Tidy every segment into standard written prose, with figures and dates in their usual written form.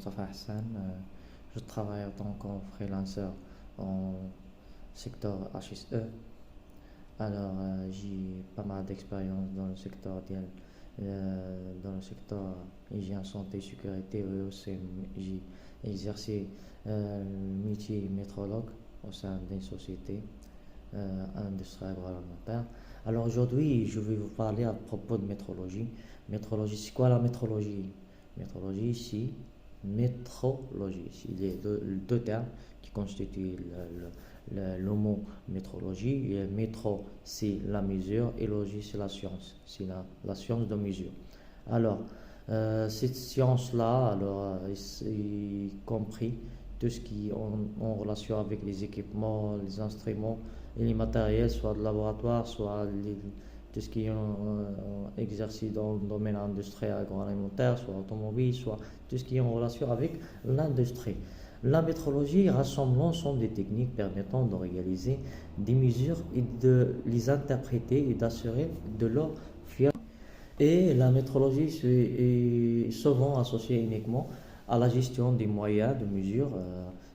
Mustafa Hassan. Je travaille en tant que freelancer en secteur HSE. Alors, j'ai pas mal d'expérience dans le secteur hygiène, santé, sécurité. Et aussi, j'ai exercé le métier métrologue au sein d'une société industrie agroalimentaire. Alors aujourd'hui, je vais vous parler à propos de métrologie. Métrologie, c'est quoi la métrologie? Métrologie, c'est métrologie. Il y a deux termes qui constituent le mot métrologie. Et métro, c'est la mesure et logie, c'est la science. C'est la science de mesure. Alors, cette science-là, est compris tout ce qui est en relation avec les équipements, les instruments et les matériels, soit de laboratoire, soit tout ce qui est exercé dans le domaine industriel agroalimentaire, soit automobile, soit tout ce qui est en relation avec l'industrie. La métrologie rassemble l'ensemble des techniques permettant de réaliser des mesures et de les interpréter et d'assurer de leur fiabilité. Et la métrologie est souvent associée uniquement à la gestion des moyens de mesure.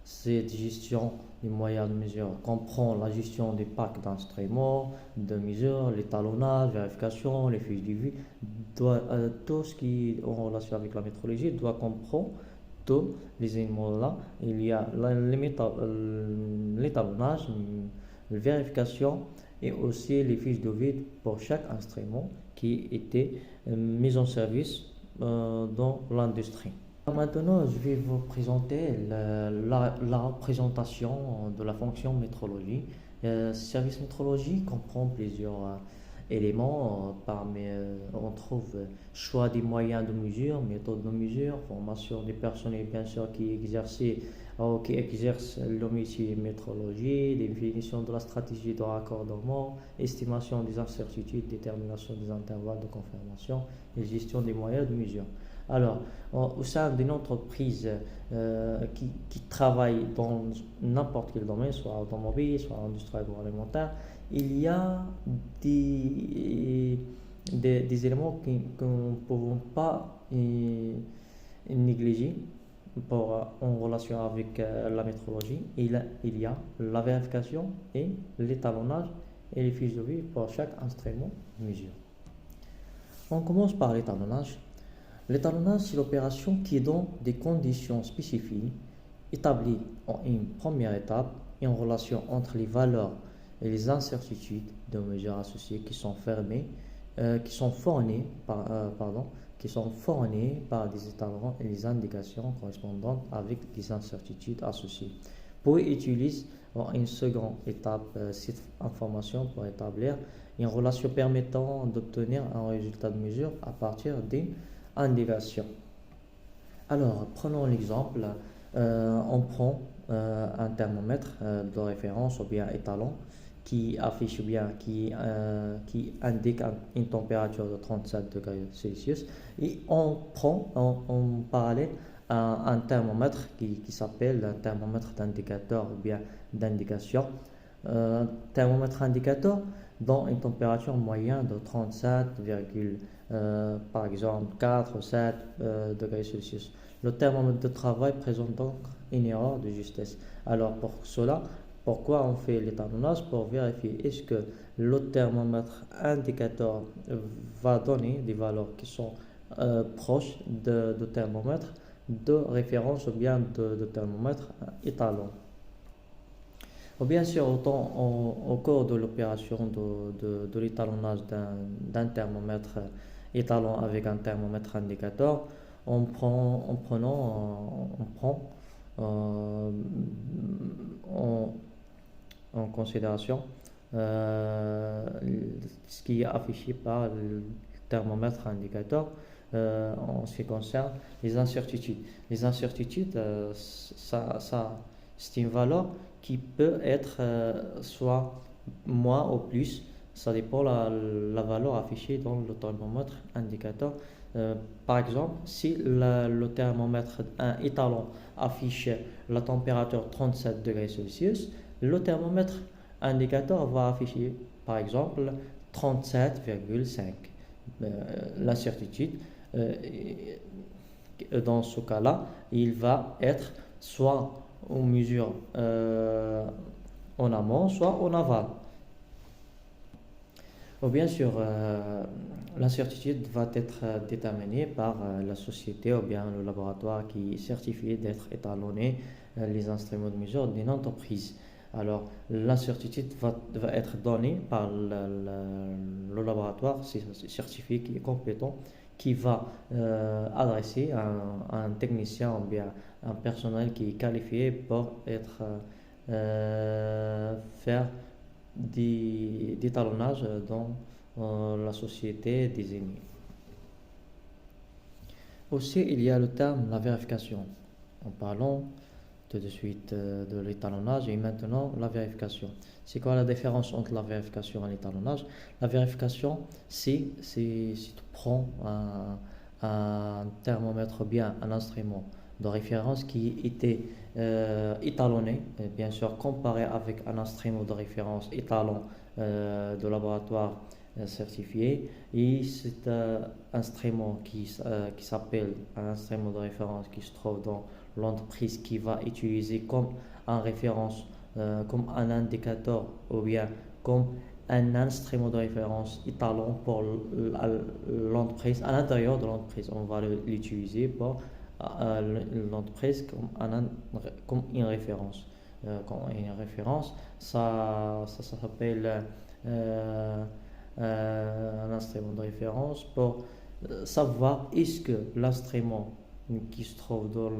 Cette gestion des moyens de mesure comprend la gestion des packs d'instruments, de mesure, l'étalonnage, vérification, les fiches de vie. Tout ce qui est en relation avec la métrologie doit comprendre tous les éléments-là. Il y a l'étalonnage, la vérification et aussi les fiches de vie pour chaque instrument qui était mis en service dans l'industrie. Maintenant, je vais vous présenter la représentation de la fonction métrologie. Service métrologie comprend plusieurs éléments. On trouve choix des moyens de mesure, méthode de mesure, formation des personnels bien sûr qui exercent le métier métrologie, définition de la stratégie de raccordement, estimation des incertitudes, détermination des intervalles de confirmation et gestion des moyens de mesure. Alors, au sein d'une entreprise qui travaille dans n'importe quel domaine, soit automobile, soit industrie agroalimentaire, il y a des éléments qu'on ne peut pas négliger en relation avec la métrologie. Il y a la vérification et l'étalonnage et les fiches de vie pour chaque instrument de mesure. On commence par l'étalonnage. L'étalonnage, c'est l'opération qui est dans des conditions spécifiques établies en une première étape et en relation entre les valeurs et les incertitudes de mesures associées qui sont fournies par des étalons et les indications correspondantes avec les incertitudes associées. Puis utilise en une seconde étape cette information pour établir une relation permettant d'obtenir un résultat de mesure à partir d'une indication. Alors, prenons l'exemple, on prend un thermomètre de référence ou bien étalon qui affiche ou bien qui indique une température de 37 degrés Celsius et on prend en parallèle un thermomètre qui s'appelle un thermomètre d'indicateur ou bien d'indication. Thermomètre indicateur dans une température moyenne de 37, par exemple 4 ou 7 degrés Celsius. Le thermomètre de travail présente donc une erreur de justesse. Alors pour cela, pourquoi on fait l'étalonnage? Pour vérifier est-ce que le thermomètre indicateur va donner des valeurs qui sont proches de thermomètre de référence ou bien de thermomètre étalon. Bien sûr, au cours de l'opération de l'étalonnage d'un thermomètre étalon avec un thermomètre indicateur, on prend en considération ce qui est affiché par le thermomètre indicateur en ce qui concerne les incertitudes. Les incertitudes, c'est une valeur qui peut être soit moins ou plus, ça dépend la valeur affichée dans le thermomètre indicateur. Par exemple, si le thermomètre étalon affiche la température 37 degrés Celsius, le thermomètre indicateur va afficher par exemple 37,5. L'incertitude Dans ce cas-là, il va être soit en mesure en amont, soit en aval. Ou bien sûr, l'incertitude va être déterminée par la société ou bien le laboratoire qui est certifié d'être étalonné les instruments de mesure d'une entreprise. Alors, l'incertitude va être donnée par le laboratoire certifié qui est compétent, qui va adresser un technicien ou bien un personnel qui est qualifié pour faire d'étalonnage dans la société désignée. Aussi, il y a le terme la vérification. En parlant tout de suite de l'étalonnage et maintenant la vérification. C'est quoi la différence entre la vérification et l'étalonnage? La vérification, si tu prends un thermomètre ou bien un instrument de référence qui était étalonné, et bien sûr comparé avec un instrument de référence étalon de laboratoire certifié, et c'est un instrument qui s'appelle un instrument de référence qui se trouve dans l'entreprise qui va utiliser comme un référence, comme un indicateur ou bien comme un instrument de référence étalon pour l'entreprise. À l'intérieur de l'entreprise, on va l'utiliser pour l'entreprise comme une référence. Comme une référence, ça s'appelle un instrument de référence pour savoir est-ce que l'instrument qui se trouve dans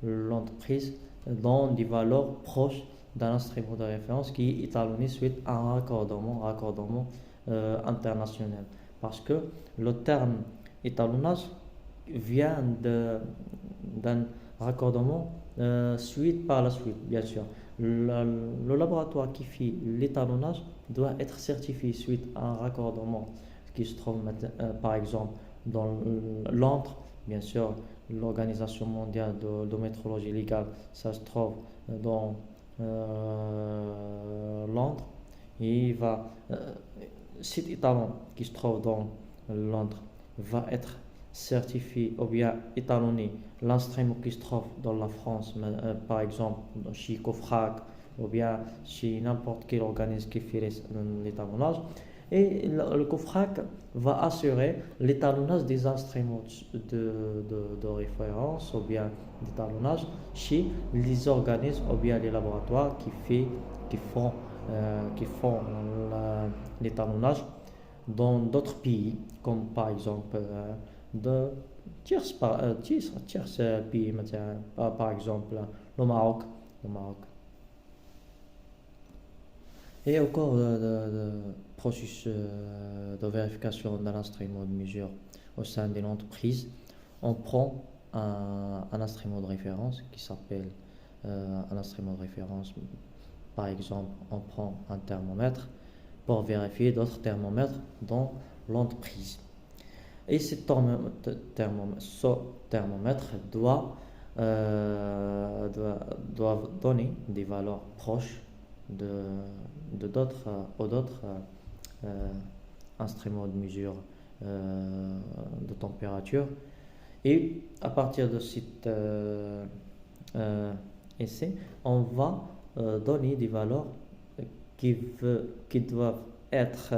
l'entreprise donne des valeurs proches d'un instrument de référence qui est étalonné suite à un raccordement international. Parce que le terme étalonnage vient d'un raccordement suite par la suite, bien sûr. Le laboratoire qui fait l'étalonnage doit être certifié suite à un raccordement qui se trouve par exemple dans l'antre, bien sûr. L'Organisation mondiale de métrologie légale, ça se trouve dans Londres. Cet étalon qui se trouve dans Londres va être certifié ou bien étalonné. L'instrument qui se trouve dans la France, par exemple chez Cofrac ou bien chez n'importe quel organisme qui fait l'étalonnage. Et le COFRAC va assurer l'étalonnage des instruments de référence ou bien d'étalonnage chez les organismes ou bien les laboratoires qui font l'étalonnage dans d'autres pays, comme par exemple de tierces pays, par exemple le Maroc. Et au cours de processus de vérification d'un instrument de mesure au sein d'une entreprise, on prend un instrument de référence qui s'appelle un instrument de référence. Par exemple, on prend un thermomètre pour vérifier d'autres thermomètres dans l'entreprise. Et ce thermomètre doit donner des valeurs proches d'autres instruments de mesure de température. Et à partir de cet essai, on va donner des valeurs qui doivent être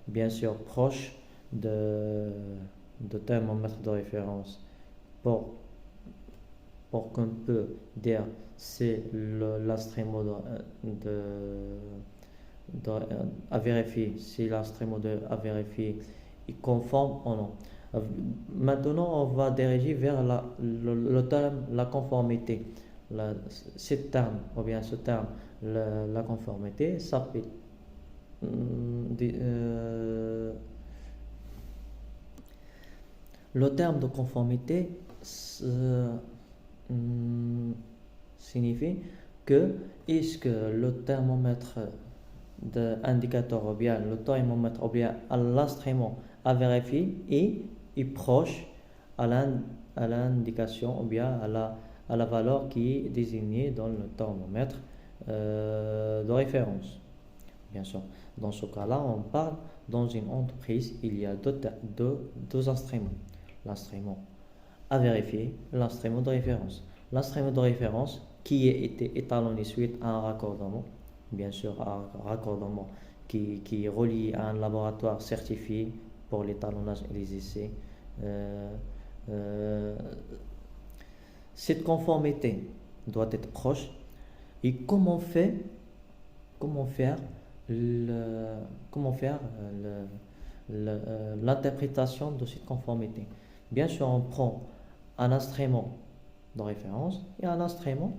bien sûr proches de thermomètres de référence pour qu'on peut dire c'est l'instrument à vérifier, si l'instrument à vérifier est conforme ou non. Maintenant, on va diriger vers le terme la conformité. Ce terme, ou bien ce terme, la conformité, s'appelle le terme de conformité signifie que est-ce que le thermomètre d'indicateur ou bien le thermomètre ou bien l'instrument à vérifier est proche à l'indication ou bien à la valeur qui est désignée dans le thermomètre de référence. Bien sûr, dans ce cas-là, on parle dans une entreprise, il y a deux instruments. L'instrument à vérifier l'instrument de référence. L'instrument de référence qui a été étalonné suite à un raccordement, bien sûr, un raccordement qui est relié à un laboratoire certifié pour l'étalonnage et les essais. Euh, euh, cette conformité doit être proche. Et comment faire le- comment faire l'interprétation de cette conformité? Bien sûr, on prend un instrument de référence et un instrument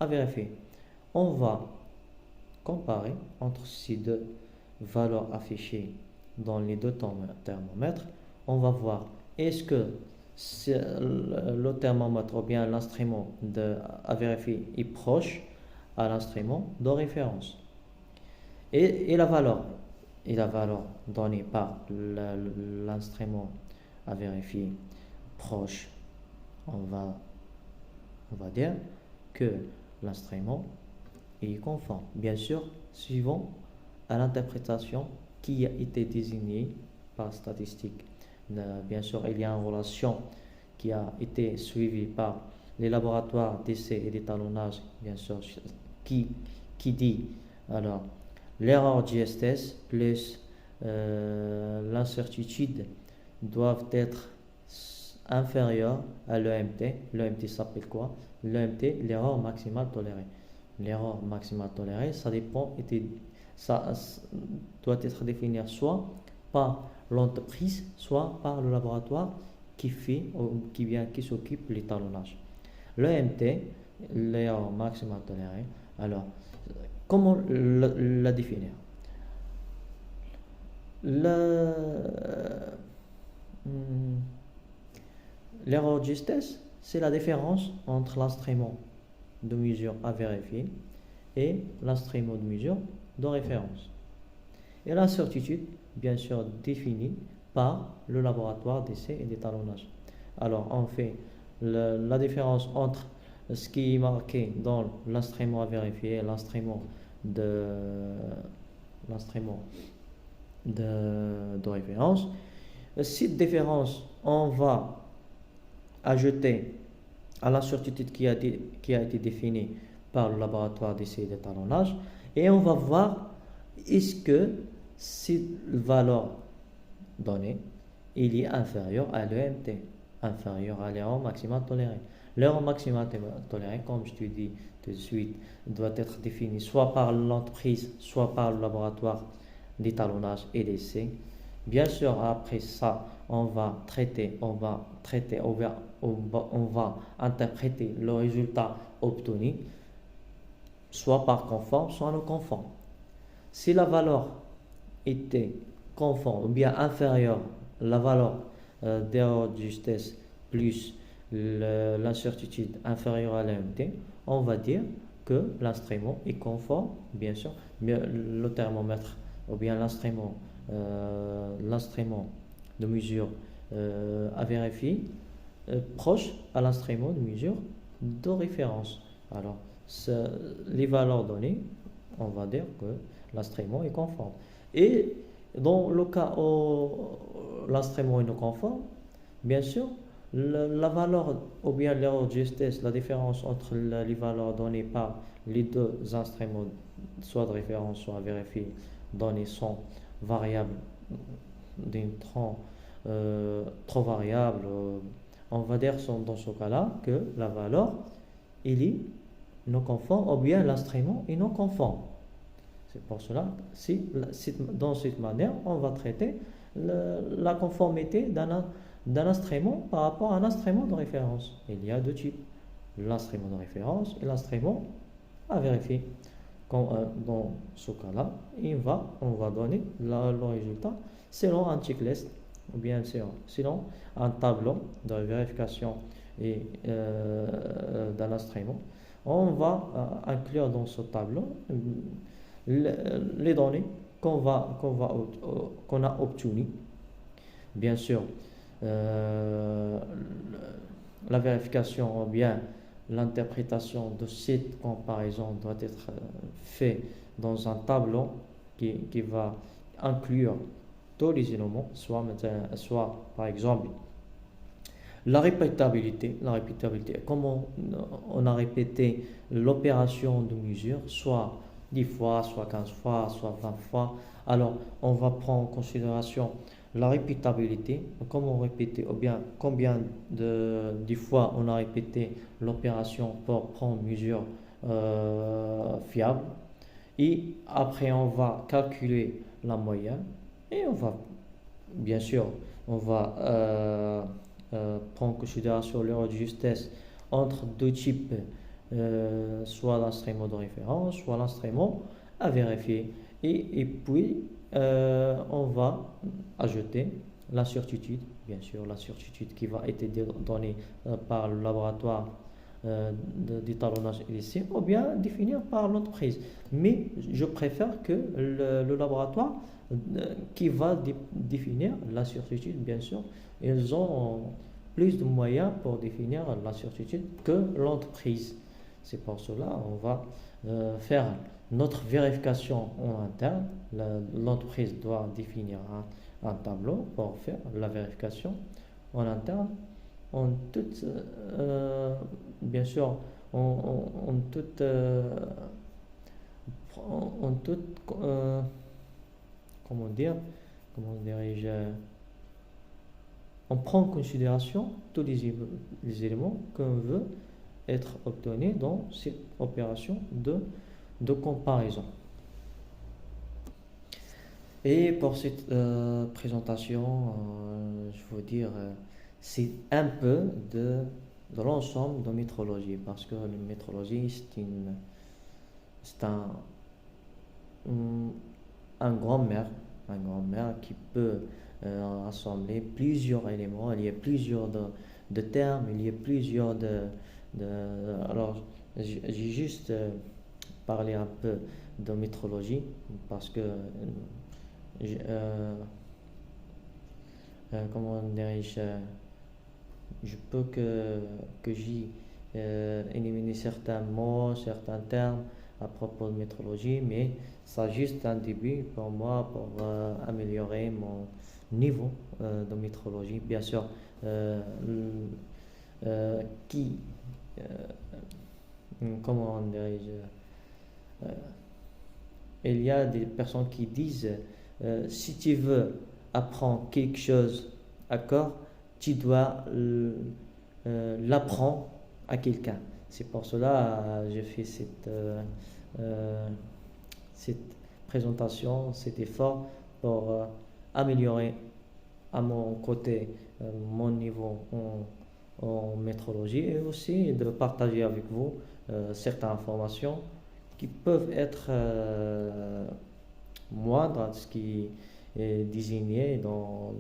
à vérifier. On va comparer entre ces deux valeurs affichées dans les deux thermomètres. On va voir est-ce que le thermomètre ou bien l'instrument à vérifier est proche à l'instrument de référence. Et la valeur donnée par l'instrument à vérifier proche, on va, on va dire que l'instrument est conforme. Bien sûr, suivant à l'interprétation qui a été désignée par statistique. Bien sûr, il y a une relation qui a été suivie par les laboratoires d'essai et d'étalonnage, bien sûr, qui, qui dit alors l'erreur GSTS plus l'incertitude doivent être inférieures à l'EMT. L'EMT s'appelle quoi? L'EMT, l'erreur maximale tolérée. L'erreur maximale tolérée, ça doit être défini soit par l'entreprise, soit par le laboratoire qui fait ou qui s'occupe de l'étalonnage. L'EMT, l'erreur maximale tolérée. Alors, comment la définir? L'erreur de justesse, c'est la différence entre l'instrument de mesure à vérifier et l'instrument de mesure de référence. Et l'incertitude, bien sûr, définie par le laboratoire d'essai et d'étalonnage. Alors, on fait la différence entre ce qui est marqué dans l'instrument à vérifier et l'instrument de référence. Cette différence, on va ajouter à l'incertitude qui a été définie par le laboratoire d'essai et d'étalonnage et on va voir est-ce que cette valeur donnée il est inférieur à l'EMT, inférieur à l'erreur maximale tolérée. L'erreur maximale tolérée, comme je te dis tout de suite, doit être définie soit par l'entreprise, soit par le laboratoire d'étalonnage et d'essai. Bien sûr, après ça, on va interpréter le résultat obtenu, soit par conforme, soit non conforme. Si la valeur était conforme ou bien inférieure à la valeur d'erreur de justesse plus l'incertitude inférieure à l'EMT, on va dire que l'instrument est conforme, bien sûr, mais le thermomètre ou bien l'instrument de mesure à vérifier proche à l'instrument de mesure de référence. Alors, les valeurs données, on va dire que l'instrument est conforme. Et dans le cas où l'instrument est non conforme, bien sûr, la valeur ou bien l'erreur de justesse, la différence entre les valeurs données par les deux instruments, soit de référence, soit à vérifier, données sont variables trop variables. On va dire dans ce cas-là que la valeur il est non conforme ou bien l'instrument est non conforme. C'est pour cela, dans cette manière, on va traiter la conformité d'un instrument par rapport à un instrument de référence. Il y a deux types, l'instrument de référence et l'instrument à vérifier. Dans ce cas-là, on va donner le résultat selon un checklist ou bien selon un tableau de vérification d'un instrument. On va inclure dans ce tableau les données qu'on a obtenues. Bien sûr, la vérification ou bien l'interprétation de cette comparaison doit être faite dans un tableau qui va inclure tous les éléments, soit par exemple La répétabilité, comme on a répété l'opération de mesure, soit 10 fois, soit 15 fois, soit 20 fois, alors on va prendre en considération la répétabilité, comme on répétait, ou bien combien de fois on a répété l'opération pour prendre une mesure fiable. Et après, on va calculer la moyenne et on va, bien sûr, on va prendre en considération l'erreur de justesse entre deux types, soit l'instrument de référence, soit l'instrument à vérifier. Et puis, on va ajouter la certitude, bien sûr, la certitude qui va être donnée par le laboratoire d'étalonnage ici, ou bien définir par l'entreprise. Mais je préfère que le laboratoire qui va définir la certitude, bien sûr, ils ont plus de moyens pour définir la certitude que l'entreprise. C'est pour cela on va faire notre vérification en interne. L'entreprise doit définir un tableau pour faire la vérification en interne en toute, bien sûr, en toute, en toute, comment dire, comment dirais-je, on prend en considération tous les éléments qu'on veut être obtenus dans cette opération de comparaison. Et pour cette présentation, je veux dire, c'est un peu de l'ensemble de métrologie, parce que la métrologie, c'est un grand-mère qui peut rassembler plusieurs éléments. Il y a plusieurs de termes, il y a plusieurs alors, j'ai juste parlé un peu de métrologie, parce que comment dirais-je, je peux que j'y éliminer certains mots, certains termes à propos de métrologie, mais c'est juste un début pour moi pour améliorer mon niveau de métrologie. Bien sûr, qui, comment dirais-je, il y a des personnes qui disent si tu veux apprendre quelque chose, d'accord, tu dois l'apprendre à quelqu'un. C'est pour cela que j'ai fait cette présentation, cet effort pour améliorer à mon côté mon niveau en métrologie, et aussi de partager avec vous certaines informations qui peuvent être moindres à ce qui est désigné dans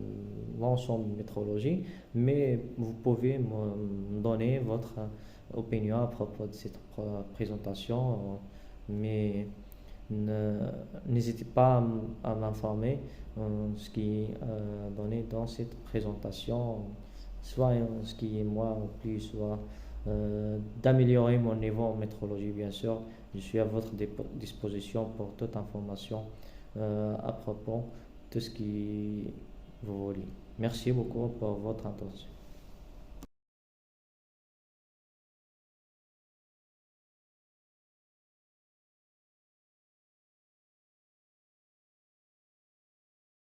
l'ensemble de métrologie, mais vous pouvez me donner votre opinion à propos de cette présentation, mais n'hésitez pas à m'informer ce qui est donné dans cette présentation, soit ce qui est moi ou plus, soit d'améliorer mon niveau en métrologie. Bien sûr, je suis à votre disposition pour toute information à propos de ce qui vous voulez. Merci beaucoup pour votre attention.